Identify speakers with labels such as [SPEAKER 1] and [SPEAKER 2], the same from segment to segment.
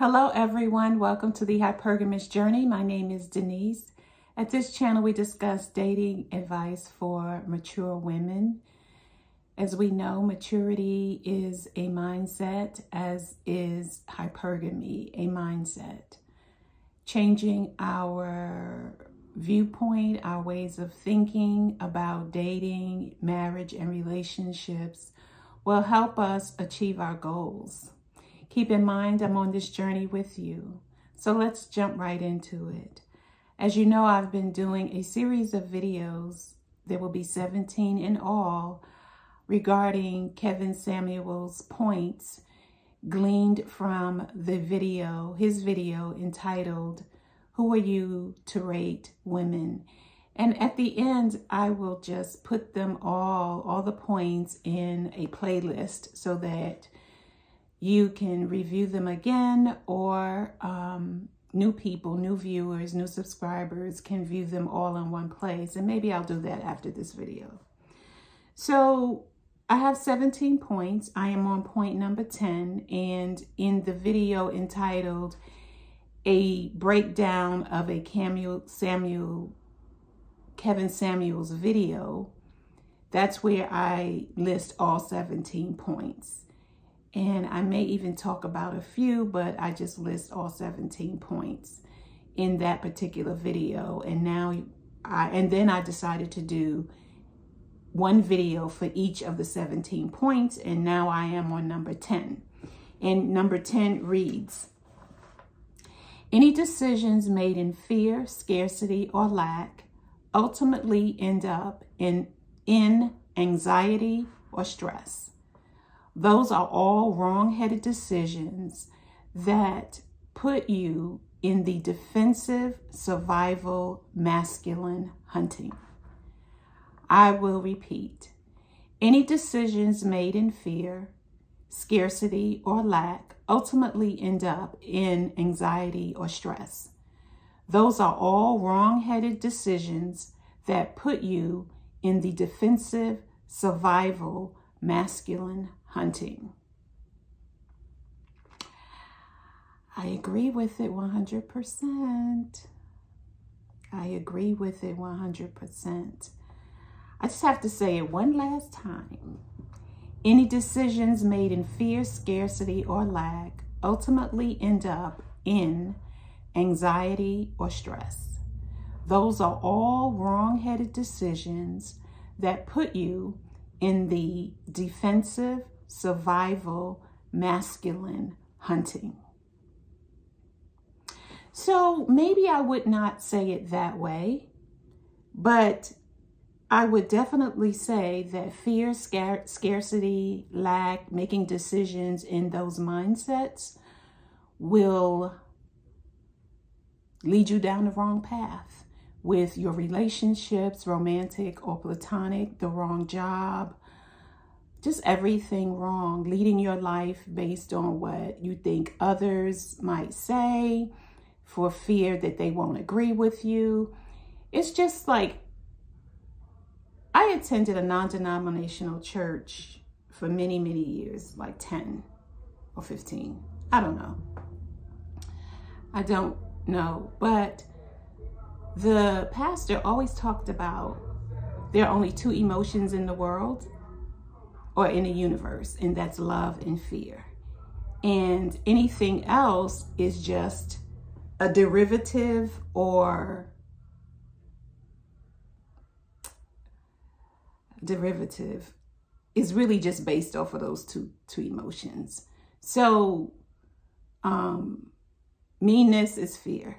[SPEAKER 1] Hello everyone, welcome to the Hypergamous Journey. My name is Denise. At this channel we discuss dating advice for mature women. As we know, maturity is a mindset, as is hypergamy a mindset. Changing our viewpoint, our ways of thinking about dating, marriage, and relationships will help us achieve our goals. Keep in mind, I'm on this journey with you. So let's jump right into it. As you know, I've been doing a series of videos, there will be 17 in all, regarding Kevin Samuel's points gleaned from the video, his video entitled, "Who Are You to Rate Women?" And at the end, I will just put them all the points in a playlist so that you can review them again, or new people, new viewers, new subscribers can view them all in one place. And maybe I'll do that after this video. So I have 17 points. I am on point number 10. And in the video entitled A Breakdown of a Kevin Samuel's Video, that's where I list all 17 points. And I may even talk about a few, but I just list all 17 points in that particular video. And then I decided to do one video for each of the 17 points. And now I am on number 10. And number 10 reads, any decisions made in fear, scarcity, or lack ultimately end up in anxiety or stress. Those are all wrong-headed decisions that put you in the defensive, survival, masculine hunting. I will repeat. Any decisions made in fear, scarcity, or lack ultimately end up in anxiety or stress. Those are all wrong-headed decisions that put you in the defensive, survival, masculine hunting. I agree with it 100%. I agree with it 100%. I just have to say it one last time. Any decisions made in fear, scarcity, or lack ultimately end up in anxiety or stress. Those are all wrong-headed decisions that put you in the defensive, survival, masculine hunting. So maybe I would not say it that way, but I would definitely say that fear, scarcity, lack, making decisions in those mindsets will lead you down the wrong path with your relationships, romantic or platonic, the wrong job, just everything wrong, leading your life based on what you think others might say for fear that they won't agree with you. It's just like, I attended a non-denominational church for many, many years, like 10 or 15. I don't know, but the pastor always talked about there are only two emotions in the world or in the universe, and that's love and fear. And anything else is just a derivative, or is really just based off of those two emotions. So meanness is fear.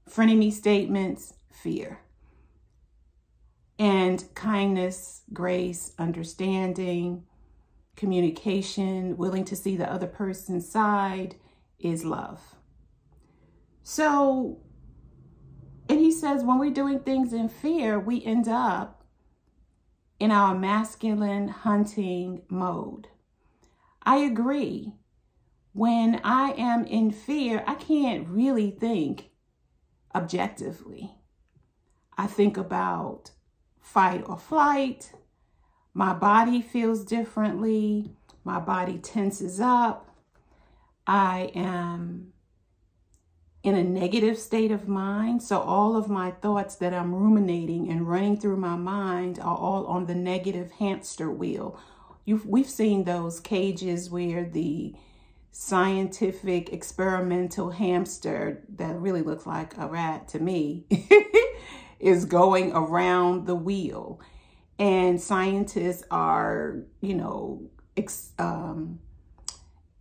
[SPEAKER 1] Frenemy statements, fear. And kindness, grace, understanding, communication, willing to see the other person's side is love. So, and he says when we're doing things in fear, we end up in our masculine hunting mode. I agree. When I am in fear, I can't really think objectively. I think about fight or flight. My body feels differently. My body tenses up. I am in a negative state of mind. So all of my thoughts that I'm ruminating and running through my mind are all on the negative hamster wheel. We've seen those cages where the scientific experimental hamster that really looks like a rat to me is going around the wheel. And scientists are,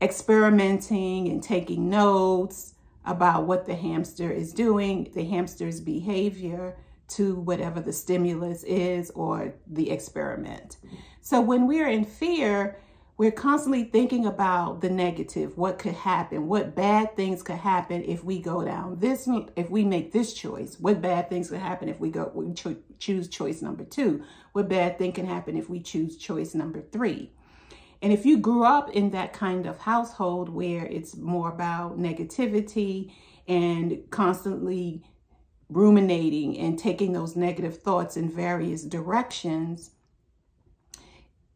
[SPEAKER 1] experimenting and taking notes about what the hamster is doing, the hamster's behavior to whatever the stimulus is or the experiment. So when we're in fear, we're constantly thinking about the negative, what could happen, what bad things could happen if we go down this, if we make this choice, what bad things could happen if we choose choice number 2, what bad thing can happen if we choose choice number 3. And if you grew up in that kind of household where it's more about negativity and constantly ruminating and taking those negative thoughts in various directions,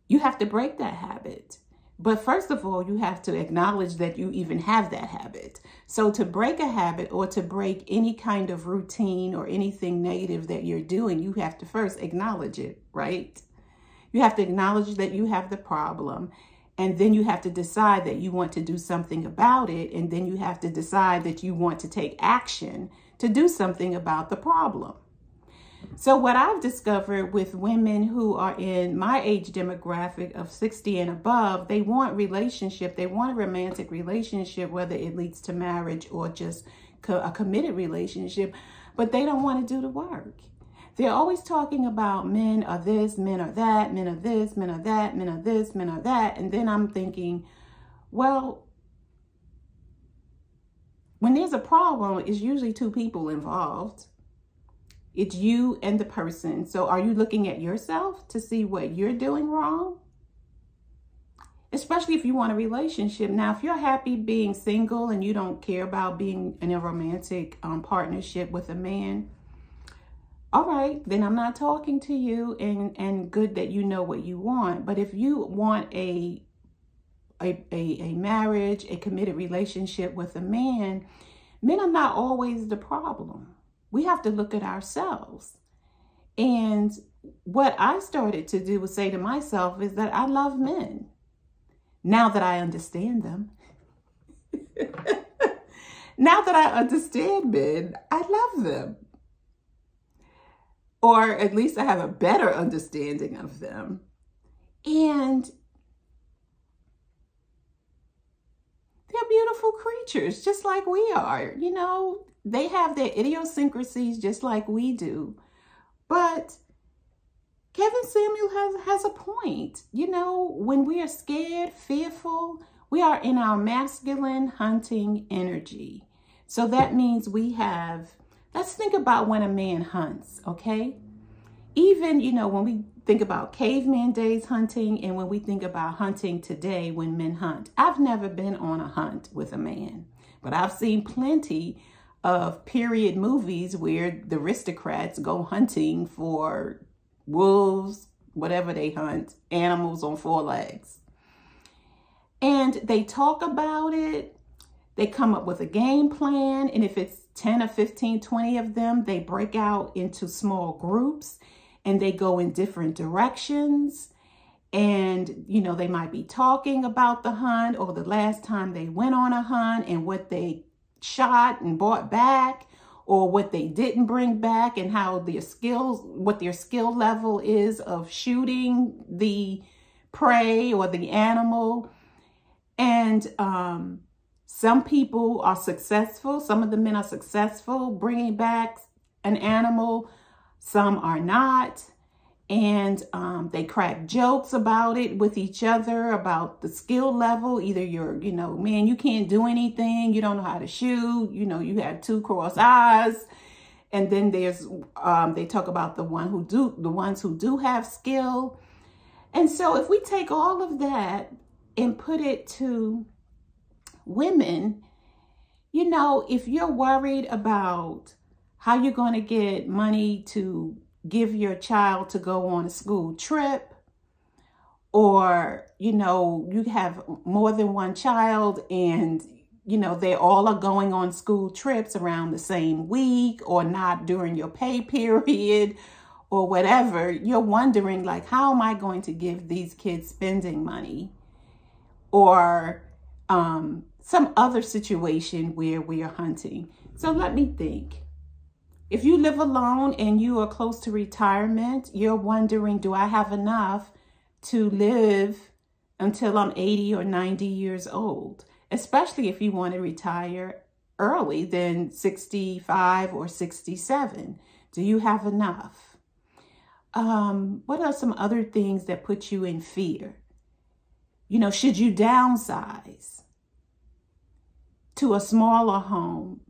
[SPEAKER 1] you have to break that habit. But first of all, you have to acknowledge that you even have that habit. So to break a habit or to break any kind of routine or anything negative that you're doing, you have to first acknowledge it, right? You have to acknowledge that you have the problem. And then you have to decide that you want to do something about it. And then you have to decide that you want to take action to do something about the problem. So what I've discovered with women who are in my age demographic of 60 and above, they want relationship. They want a romantic relationship, whether it leads to marriage or just a committed relationship, but they don't want to do the work. They're always talking about men are this, men are that, men are this, men are that, men are this, men are that. And then I'm thinking, well, when there's a problem, it's usually 2 people involved. It's you and the person. So are you looking at yourself to see what you're doing wrong? Especially if you want a relationship. Now, if you're happy being single and you don't care about being in a romantic partnership with a man, all right, then I'm not talking to you, and good that you know what you want. But if you want a marriage, a committed relationship with a man, men are not always the problem. We have to look at ourselves. And what I started to do was say to myself is that I love men. Now that I understand them. Now that I understand men, I love them. Or at least I have a better understanding of them. And they're beautiful creatures, just like we are. They have their idiosyncrasies just like we do. But Kevin Samuel has a point. When we are scared, fearful, we are in our masculine hunting energy. So that means we have, let's think about when a man hunts, okay? Even, when we think about caveman days hunting and when we think about hunting today when men hunt. I've never been on a hunt with a man, but I've seen plenty of period movies where the aristocrats go hunting for wolves, whatever they hunt, animals on 4 legs. And they talk about it. They come up with a game plan. And if it's 10 or 15, 20 of them, they break out into small groups and they go in different directions. And, they might be talking about the hunt or the last time they went on a hunt and what they shot and brought back, or what they didn't bring back, and how what their skill level is of shooting the prey or the animal. And some people are successful. Some of the men are successful bringing back an animal. Some are not. And they crack jokes about it with each other, about the skill level. Either you're, man, you can't do anything. You don't know how to shoot. You have 2 cross eyes. And then there's, they talk about the ones who do have skill. And so if we take all of that and put it to women, if you're worried about how you're going to get money to give your child to go on a school trip, or, you have more than one child and they all are going on school trips around the same week or not during your pay period or whatever, you're wondering, like, how am I going to give these kids spending money? Or some other situation where we are hunting. So let me think. If you live alone and you are close to retirement, you're wondering, do I have enough to live until I'm 80 or 90 years old? Especially if you want to retire early, than 65 or 67. Do you have enough? What are some other things that put you in fear? Should you downsize to a smaller home?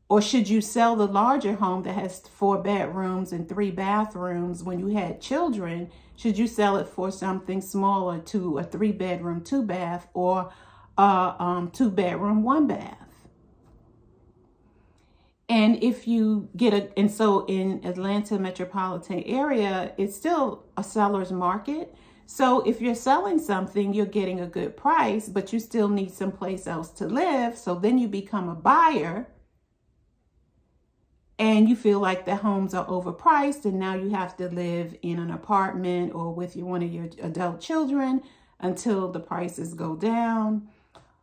[SPEAKER 1] Or should you sell the larger home that has 4 bedrooms and 3 bathrooms when you had children? Should you sell it for something smaller, to a 3-bedroom, 2-bath, or a 2-bedroom, 1-bath? And if you get and so in Atlanta metropolitan area, it's still a seller's market. So if you're selling something, you're getting a good price, but you still need someplace else to live. So then you become a buyer and you feel like the homes are overpriced, and now you have to live in an apartment or with one of your adult children until the prices go down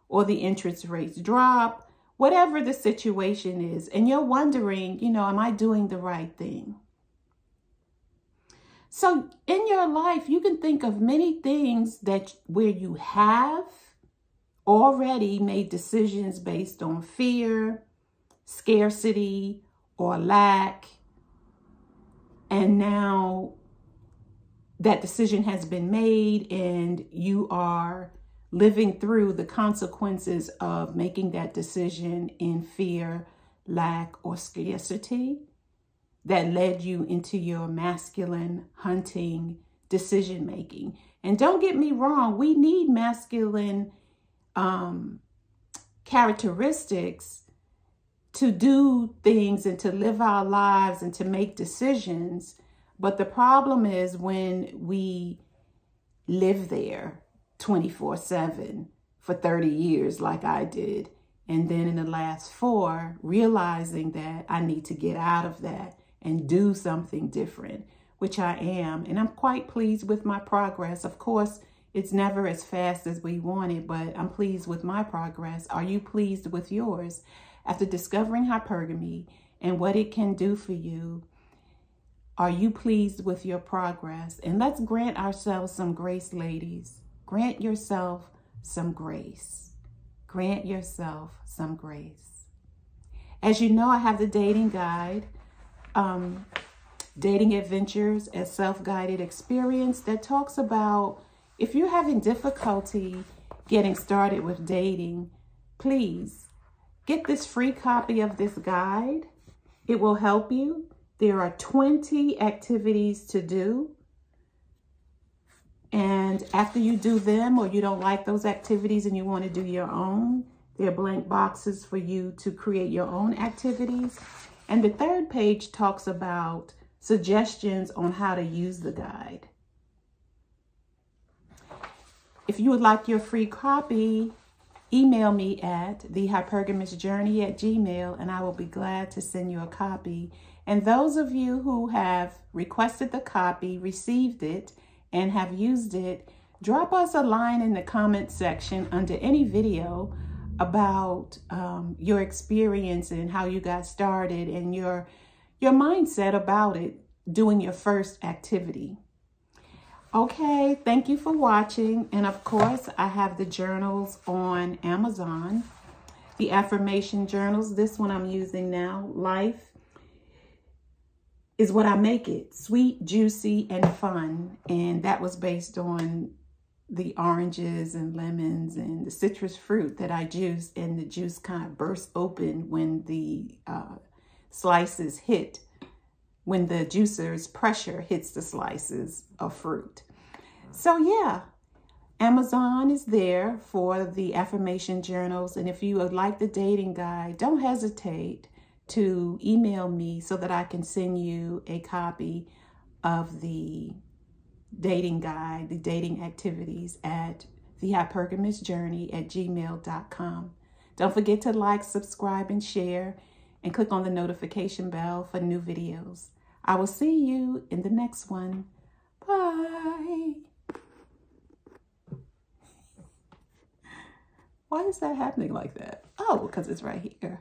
[SPEAKER 1] or the interest rates drop, whatever the situation is. And you're wondering, am I doing the right thing? So in your life, you can think of many things where you have already made decisions based on fear, scarcity, or lack. And now that decision has been made and you are living through the consequences of making that decision in fear, lack, or scarcity that led you into your masculine hunting decision making. And don't get me wrong, we need masculine characteristics to do things and to live our lives and to make decisions. But the problem is when we live there 24/7 for 30 years like I did. And then in the last 4, realizing that I need to get out of that and do something different, which I am. And I'm quite pleased with my progress. Of course, it's never as fast as we want it, but I'm pleased with my progress. Are you pleased with yours? After discovering hypergamy and what it can do for you, are you pleased with your progress? And let's grant ourselves some grace, ladies. Grant yourself some grace. Grant yourself some grace. As you know, I have the dating guide, Dating Adventures, a self-guided experience that talks about if you're having difficulty getting started with dating, please get this free copy of this guide. It will help you. There are 20 activities to do. And after you do them, or you don't like those activities and you want to do your own, there are blank boxes for you to create your own activities. And the 3rd page talks about suggestions on how to use the guide. If you would like your free copy, email me at thehypergamousjourney@gmail.com, and I will be glad to send you a copy. And those of you who have requested the copy, received it, and have used it, drop us a line in the comment section under any video about your experience and how you got started and your mindset about it, doing your first activity. Okay, thank you for watching. And of course, I have the journals on Amazon, the affirmation journals. This one I'm using now, Life is What I Make It, sweet, juicy, and fun. And that was based on the oranges and lemons and the citrus fruit that I juiced, and the juice kind of burst open when the slices hit, when the juicer's pressure hits the slices of fruit. So yeah, Amazon is there for the affirmation journals. And if you would like the dating guide, don't hesitate to email me so that I can send you a copy of the dating guide, the dating activities, at thehypergamousjourney@gmail.com. Don't forget to like, subscribe, and share, and click on the notification bell for new videos. I will see you in the next one. Bye. Why is that happening like that? Oh, because it's right here.